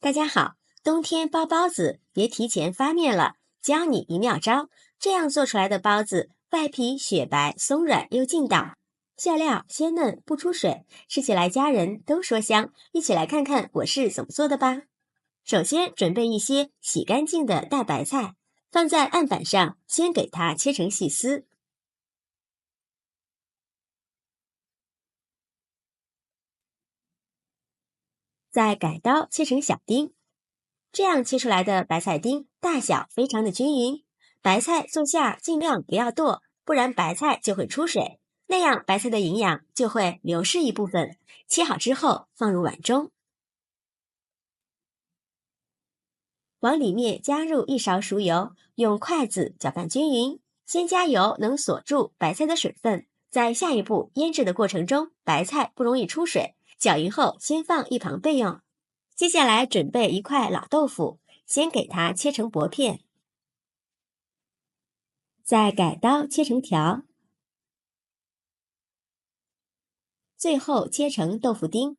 大家好，冬天包包子别提前发面了，教你一妙招。这样做出来的包子，外皮雪白松软又劲道，馅料鲜嫩不出水，吃起来家人都说香。一起来看看我是怎么做的吧。首先准备一些洗干净的大白菜，放在案板上，先给它切成细丝。再改刀切成小丁，这样切出来的白菜丁大小非常的均匀。白菜做馅儿尽量不要剁，不然白菜就会出水，那样白菜的营养就会流失一部分。切好之后放入碗中，往里面加入1勺熟油，用筷子搅拌均匀。先加油能锁住白菜的水分，在下一步腌制的过程中，白菜不容易出水。搅匀后先放一旁备用。接下来准备一块老豆腐，先给它切成薄片，再改刀切成条，最后切成豆腐丁。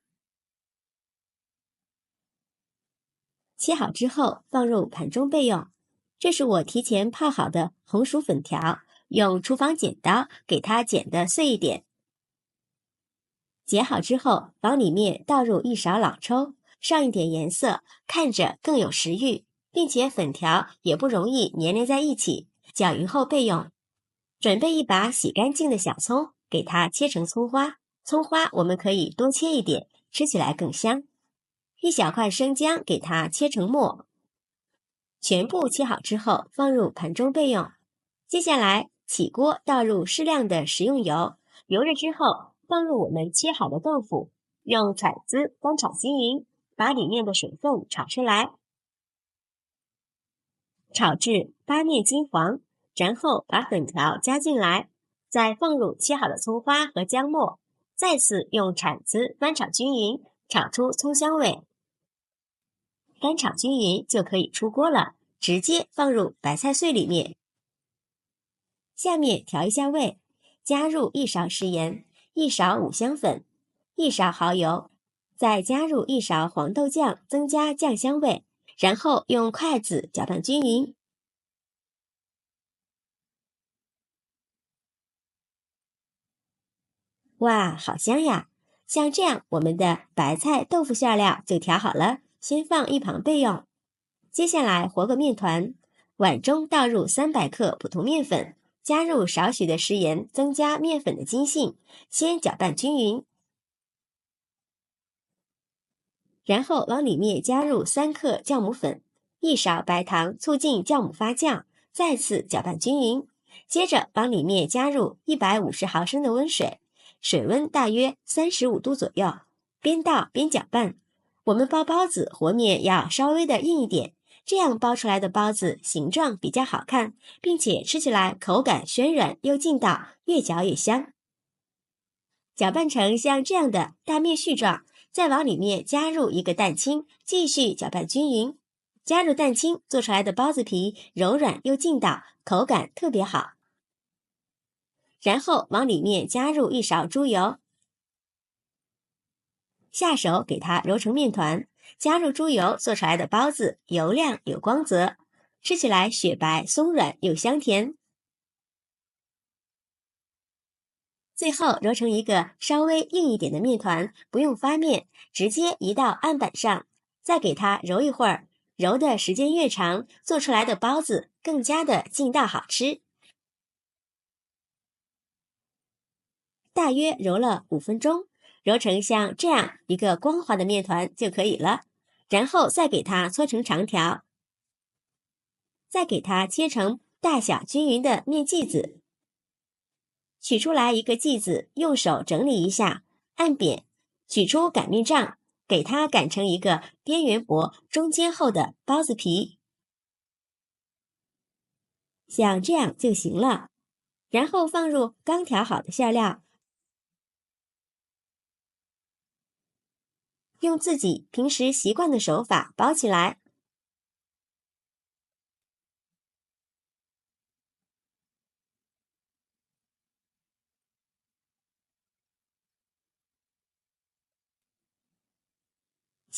切好之后放入盘中备用。这是我提前泡好的红薯粉条，用厨房剪刀给它剪得碎一点。剪好之后往里面倒入1勺老抽，上一点颜色，看着更有食欲，并且粉条也不容易粘连在一起。搅匀后备用。准备一把洗干净的小葱，给它切成葱花。葱花我们可以多切一点，吃起来更香。1小块生姜，给它切成末。全部切好之后放入盘中备用。接下来起锅倒入适量的食用油，油热之后放入我们切好的豆腐，用铲子翻炒均匀，把里面的水分炒出来，炒至八面金黄，然后把粉条加进来，再放入切好的葱花和姜末，再次用铲子翻炒均匀，炒出葱香味。翻炒均匀就可以出锅了，直接放入白菜碎里面。下面调一下味，加入1勺食盐，1勺五香粉，1勺蚝油，再加入1勺黄豆酱，增加酱香味，然后用筷子搅拌均匀。哇，好香呀！像这样，我们的白菜豆腐馅料就调好了，先放一旁备用。接下来和个面团，碗中倒入300克普通面粉，加入少许的食盐，增加面粉的筋性，先搅拌均匀。然后往里面加入3克酵母粉，1勺白糖，促进酵母发酵，再次搅拌均匀。接着往里面加入150毫升的温水，水温大约35度左右，边倒边搅拌。我们包包子和面要稍微的硬一点，这样包出来的包子形状比较好看，并且吃起来口感暄软又劲道，越嚼越香。搅拌成像这样的大面絮状，再往里面加入1个蛋清，继续搅拌均匀。加入蛋清做出来的包子皮柔软又劲道，口感特别好。然后往里面加入1勺猪油，下手给它揉成面团。加入猪油做出来的包子油亮有光泽，吃起来雪白松软又香甜。最后揉成一个稍微硬一点的面团，不用发面，直接移到案板上，再给它揉一会儿。揉的时间越长，做出来的包子更加的劲道好吃。大约揉了5分钟，揉成像这样一个光滑的面团就可以了。然后再给它搓成长条，再给它切成大小均匀的面剂子。取出来1个剂子，用手整理一下，按扁，取出擀面杖，给它擀成一个边缘薄、中间厚的包子皮，像这样就行了。然后放入刚调好的馅料，用自己平时习惯的手法包起来。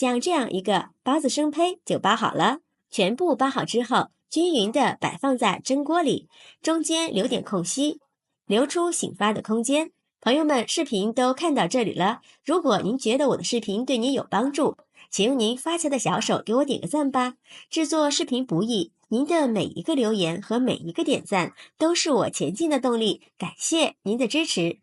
像这样一个包子生胚就包好了。全部包好之后，均匀的摆放在蒸锅里，中间留点空隙，留出醒发的空间。朋友们，视频都看到这里了，如果您觉得我的视频对您有帮助，请用您发财的小手给我点个赞吧。制作视频不易，您的每一个留言和每一个点赞都是我前进的动力，感谢您的支持。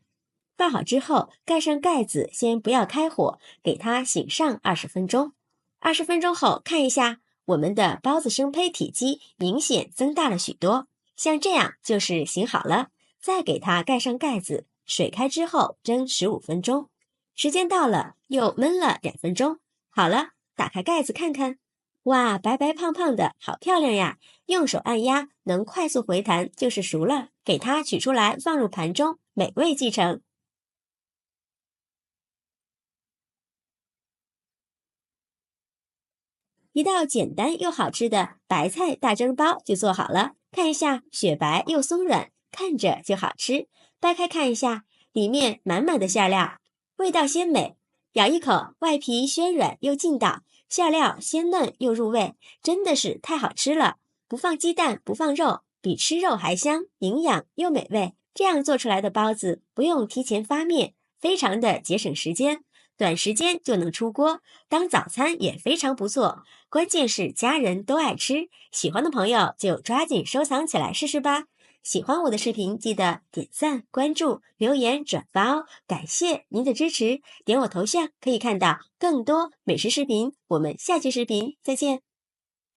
爆好之后，盖上盖子，先不要开火，给它醒上20分钟。20分钟后看一下，我们的包子生胚体积明显增大了许多，像这样就是醒好了。再给它盖上盖子，水开之后蒸15分钟。时间到了，又焖了2分钟。好了，打开盖子看看，哇，白白胖胖的，好漂亮呀！用手按压能快速回弹就是熟了，给它取出来放入盘中，美味继承。一道简单又好吃的白菜大蒸包就做好了，看一下雪白又松软，看着就好吃。掰开看一下，里面满满的馅料，味道鲜美，咬一口，外皮暄软又劲道，馅料鲜嫩又入味，真的是太好吃了。不放鸡蛋，不放肉，比吃肉还香，营养又美味。这样做出来的包子不用提前发面，非常的节省时间。短时间就能出锅，当早餐也非常不错。关键是家人都爱吃，喜欢的朋友就抓紧收藏起来试试吧。喜欢我的视频，记得点赞、关注、留言、转发哦！感谢您的支持，点我头像可以看到更多美食视频。我们下期视频再见。